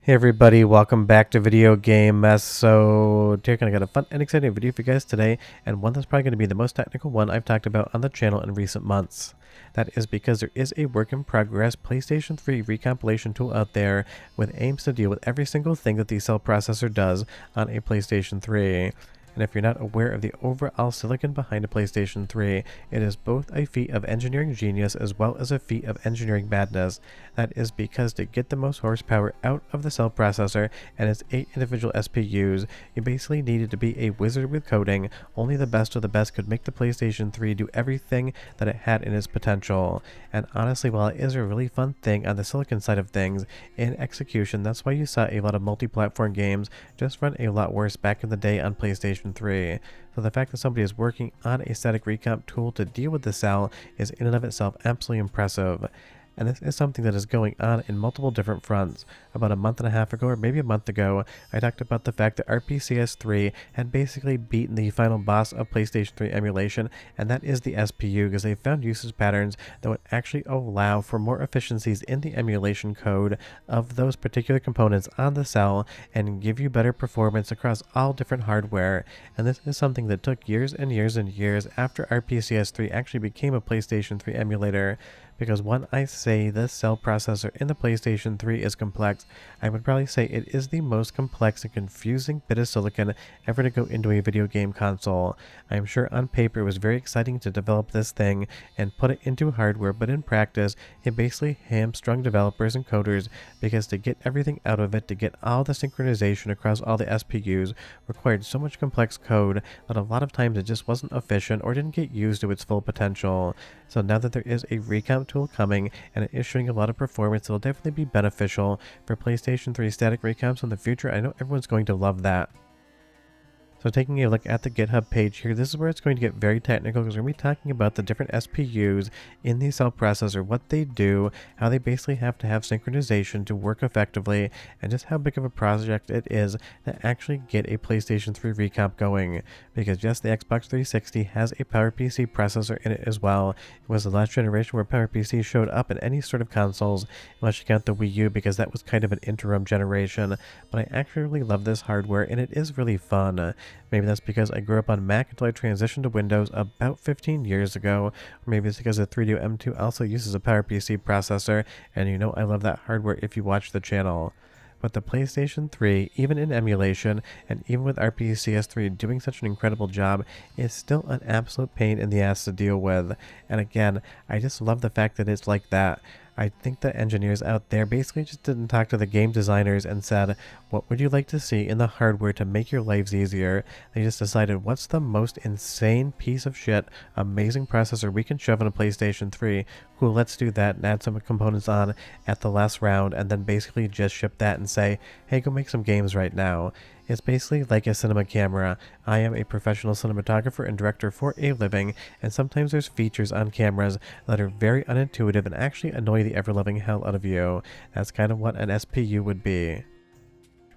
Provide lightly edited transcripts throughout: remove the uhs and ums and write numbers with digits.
Hey everybody, welcome back to Video Game Mess. So today I got a fun and exciting video for you guys today, and one that's probably going to be the most technical one I've talked about on the channel in recent months. That is because there is a work in progress PlayStation 3 recompilation tool out there with aims to deal with every single thing that the cell processor does on a PlayStation 3. And if you're not aware of the overall silicon behind a PlayStation 3, it is both a feat of engineering genius as well as a feat of engineering madness. That is because to get the most horsepower out of the cell processor and its 8 individual SPUs, you basically needed to be a wizard with coding. Only the best of the best could make the PlayStation 3 do everything that it had in its potential. And honestly, while it is a really fun thing on the silicon side of things, in execution, that's why you saw a lot of multi-platform games just run a lot worse back in the day on PlayStation 3. So the fact that somebody is working on a static recomp tool to deal with the cell is in and of itself absolutely impressive. And this is something that is going on in multiple different fronts. About a month and a half ago, or maybe a month ago, I talked about the fact that RPCS3 had basically beaten the final boss of PlayStation 3 emulation, and that is the SPU, because they found usage patterns that would actually allow for more efficiencies in the emulation code of those particular components on the cell and give you better performance across all different hardware. And this is something that took years and years and years after RPCS3 actually became a PlayStation 3 emulator. Because when I say the cell processor in the PlayStation 3 is complex, I would probably say it is the most complex and confusing bit of silicon ever to go into a video game console. I am sure on paper it was very exciting to develop this thing and put it into hardware, but in practice it basically hamstrung developers and coders, because to get everything out of it, to get all the synchronization across all the SPUs, required so much complex code that a lot of times it just wasn't efficient or didn't get used to its full potential. So now that there is a recomp tool coming and it is showing a lot of performance, it'll definitely be beneficial for PlayStation 3 static recomps in the future. I know everyone's going to love that. So taking a look at the GitHub page here, this is where it's going to get very technical, because we're going to be talking about the different SPUs in the cell processor, what they do, how they basically have to have synchronization to work effectively, and just how big of a project it is to actually get a PlayStation 3 recomp going. Because yes, the Xbox 360 has a PowerPC processor in it as well. It was the last generation where PowerPC showed up in any sort of consoles, unless you count the Wii U, because that was kind of an interim generation. But I actually really love this hardware, and it is really fun. Maybe that's because I grew up on Mac until I transitioned to Windows about 15 years ago, or maybe it's because the 3DO M2 also uses a PowerPC processor, and you know I love that hardware if you watch the channel. But the PlayStation 3, even in emulation, and even with RPCS3 doing such an incredible job, is still an absolute pain in the ass to deal with. And again, I just love the fact that it's like that. I think that engineers out there basically just didn't talk to the game designers and said, what would you like to see in the hardware to make your lives easier? They just decided, what's the most insane piece of shit, amazing processor we can shove in a PlayStation 3? Cool, let's do that and add some components on at the last round, and then basically just ship that and say, hey, go make some games right now. It's basically like a cinema camera. I am a professional cinematographer and director for a living, and sometimes there's features on cameras that are very unintuitive and actually annoy the ever-loving hell out of you. That's kind of what an SPU would be.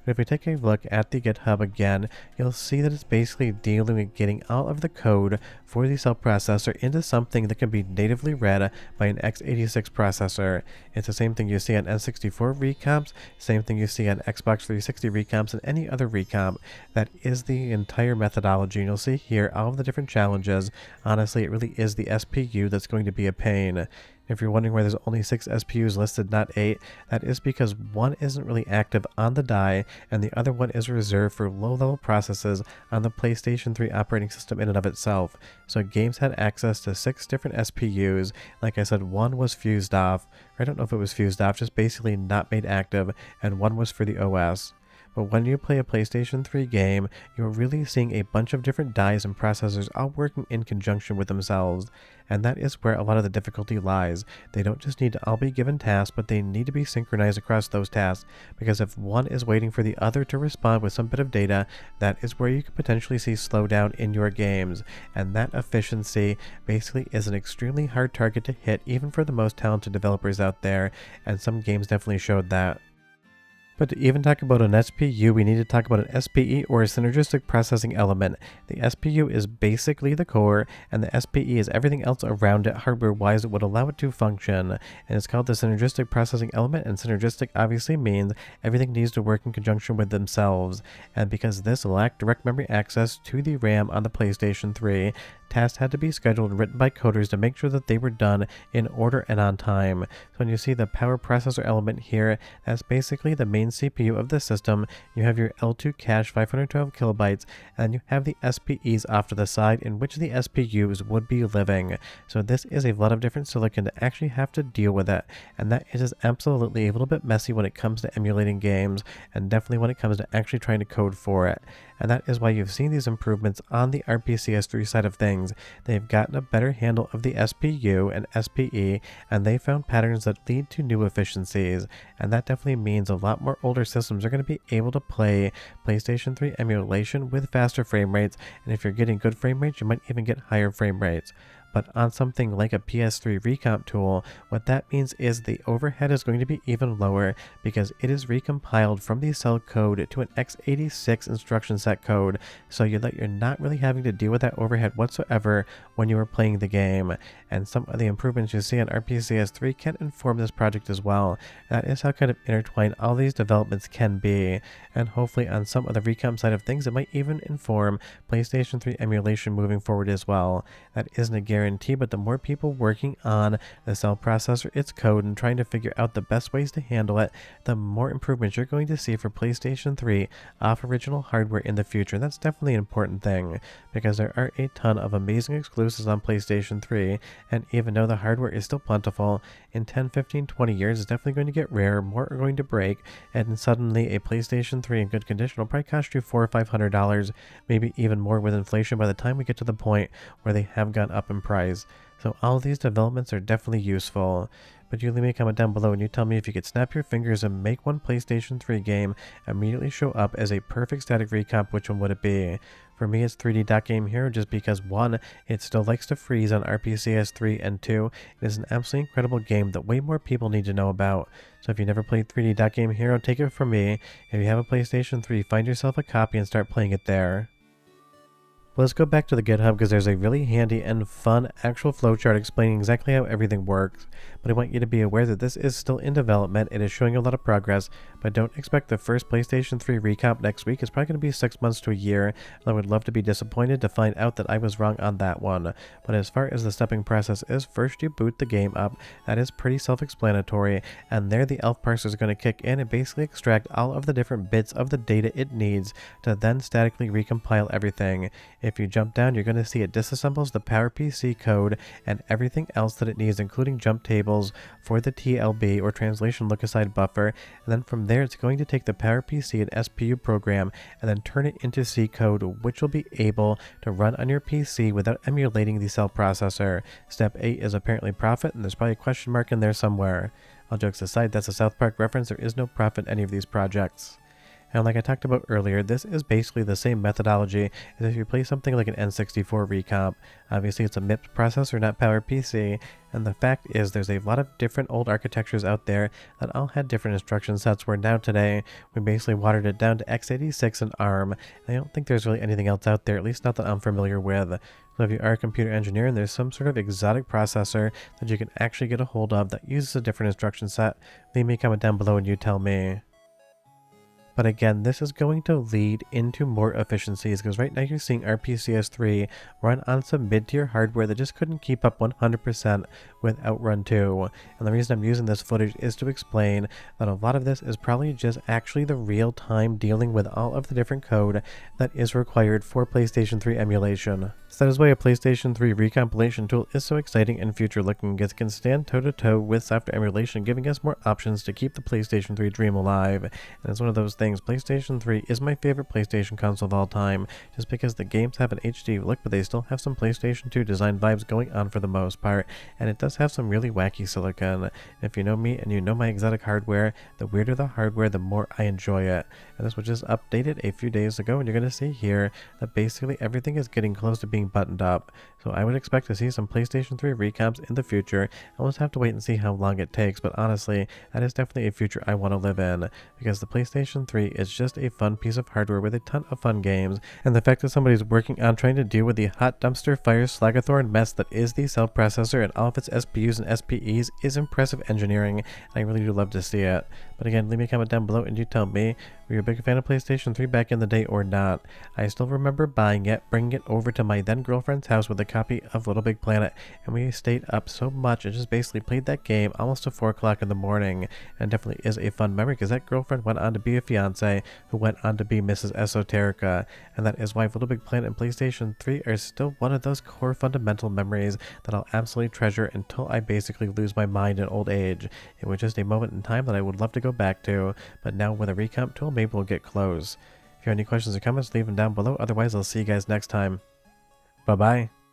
But if we take a look at the GitHub again, you'll see that it's basically dealing with getting all of the code for the cell processor into something that can be natively read by an x86 processor. It's the same thing you see on N64 recomps, same thing you see on Xbox 360 recomps, and any other recomp. That is the entire methodology, and you'll see here all of the different challenges. Honestly, it really is the SPU that's going to be a pain. If you're wondering why there's only 6 SPUs listed, not 8, that is because one isn't really active on the die, and the other one is reserved for low-level processes on the PlayStation 3 operating system in and of itself. So games had access to 6 different SPUs. Like I said, one was fused off, or I don't know if it was fused off, just basically not made active, and one was for the OS. But when you play a PlayStation 3 game, you're really seeing a bunch of different dies and processors all working in conjunction with themselves. And that is where a lot of the difficulty lies. They don't just need to all be given tasks, but they need to be synchronized across those tasks, because if one is waiting for the other to respond with some bit of data, that is where you could potentially see slowdown in your games. And that efficiency basically is an extremely hard target to hit, even for the most talented developers out there, and some games definitely showed that. But to even talk about an SPU, we need to talk about an SPE, or a synergistic processing element. The SPU is basically the core, and the SPE is everything else around it hardware-wise that would allow it to function. And it's called the synergistic processing element, and synergistic obviously means everything needs to work in conjunction with themselves. And because this lacked direct memory access to the RAM on the PlayStation 3, tasks had to be scheduled and written by coders to make sure that they were done in order and on time. So when you see the power processor element here, that's basically the main CPU of the system. You have your L2 cache 512 kilobytes, and you have the SPEs off to the side in which the SPUs would be living. So this is a lot of different silicon to actually have to deal with it, and that is absolutely a little bit messy when it comes to emulating games, and definitely when it comes to actually trying to code for it. And that is why you've seen these improvements on the RPCS3 side of things. They've gotten a better handle of the SPU and SPE, and they found patterns that lead to new efficiencies. And that definitely means a lot more older systems are going to be able to play PlayStation 3 emulation with faster frame rates, and if you're getting good frame rates, you might even get higher frame rates. But on something like a PS3 Recomp tool, what that means is the overhead is going to be even lower because it is recompiled from the cell code to an x86 instruction set code, so that you're not really having to deal with that overhead whatsoever when you are playing the game. And some of the improvements you see on RPCS3 can inform this project as well. That is how kind of intertwined all these developments can be, and hopefully on some of the Recomp side of things it might even inform PlayStation 3 emulation moving forward as well. That isn't a guarantee, but the more people working on the cell processor, its code, and trying to figure out the best ways to handle it, the more improvements you're going to see for PlayStation 3 off original hardware in the future. And that's definitely an important thing, because there are a ton of amazing exclusives on PlayStation 3, and even though the hardware is still plentiful, in 10, 15, 20 years it's definitely going to get rare, more are going to break, and suddenly a PlayStation 3 in good condition will probably cost you $400 or $500, maybe even more with inflation by the time we get to the point where they have gone up in price. So all of these developments are definitely useful. But you leave me a comment down below and you tell me if you could snap your fingers and make one PlayStation 3 game immediately show up as a perfect static recomp, which one would it be? For me, it's 3D Game Hero, just because 1, it still likes to freeze on RPCS3, and 2, it is an absolutely incredible game that way more people need to know about. So if you never played 3D Game Hero, take it from me. If you have a PlayStation 3, find yourself a copy and start playing it there. Let's go back to the GitHub because there's a really handy and fun actual flowchart explaining exactly how everything works. But I want you to be aware that this is still in development. It is showing a lot of progress, but don't expect the first PlayStation 3 Recomp next week. It's probably going to be 6 months to a year, and I would love to be disappointed to find out that I was wrong on that one. But as far as the stepping process is, first you boot the game up. That is pretty self-explanatory, and there the elf parser is going to kick in and basically extract all of the different bits of the data it needs to then statically recompile everything. If you jump down, you're going to see it disassembles the PowerPC code and everything else that it needs, including jump tables for the TLB or translation look-aside buffer, and then from there it's going to take the PowerPC and SPU program and then turn it into C code, which will be able to run on your PC without emulating the cell processor. Step 8 is apparently profit, and there's probably a question mark in there somewhere. All jokes aside, that's a South Park reference. There is no profit in any of these projects. And like I talked about earlier, this is basically the same methodology as if you play something like an N64 Recomp. Obviously it's a MIPS processor, not PowerPC, and the fact is there's a lot of different old architectures out there that all had different instruction sets, where now today we basically watered it down to x86 and ARM, and I don't think there's really anything else out there, at least not that I'm familiar with. So if you are a computer engineer and there's some sort of exotic processor that you can actually get a hold of that uses a different instruction set, leave me a comment down below and you tell me. But again, this is going to lead into more efficiencies, because right now you're seeing RPCS3 run on some mid-tier hardware that just couldn't keep up 100% with Outrun 2. And the reason I'm using this footage is to explain that a lot of this is probably just actually the real-time dealing with all of the different code that is required for PlayStation 3 emulation. So that is why a PlayStation 3 recompilation tool is so exciting and future-looking, as it can stand toe-to-toe with software emulation, giving us more options to keep the PlayStation 3 dream alive. And it's one of those things things, PlayStation 3 is my favorite PlayStation console of all time, just because the games have an HD look, but they still have some PlayStation 2 design vibes going on for the most part, and it does have some really wacky silicon. If you know me and you know my exotic hardware, the weirder the hardware, the more I enjoy it. And this was just updated a few days ago, and you're going to see here that basically everything is getting close to being buttoned up. So I would expect to see some PlayStation 3 recomps in the future. I'll just have to wait and see how long it takes, but honestly, that is definitely a future I want to live in, because the PlayStation 3 is just a fun piece of hardware with a ton of fun games, and the fact that somebody's working on trying to deal with the hot dumpster fire Slagathorn mess that is the cell processor and all of its SPUs and SPEs is impressive engineering, and I really do love to see it. But again, leave me a comment down below and you tell me, were you a big fan of PlayStation 3 back in the day or not? I still remember buying it, bringing it over to my then girlfriend's house with a copy of Little Big Planet, and we stayed up so much and just basically played that game almost to 4 o'clock in the morning. And definitely is a fun memory, because that girlfriend went on to be a fiance who went on to be Mrs. Esoterica, and that is why Little Big Planet and PlayStation 3 are still one of those core fundamental memories that I'll absolutely treasure until I basically lose my mind in old age. It was just a moment in time that I would love to go back to, but now with a recomp tool, maybe we'll get close. If you have any questions or comments, leave them down below. Otherwise, I'll see you guys next time. Bye-bye.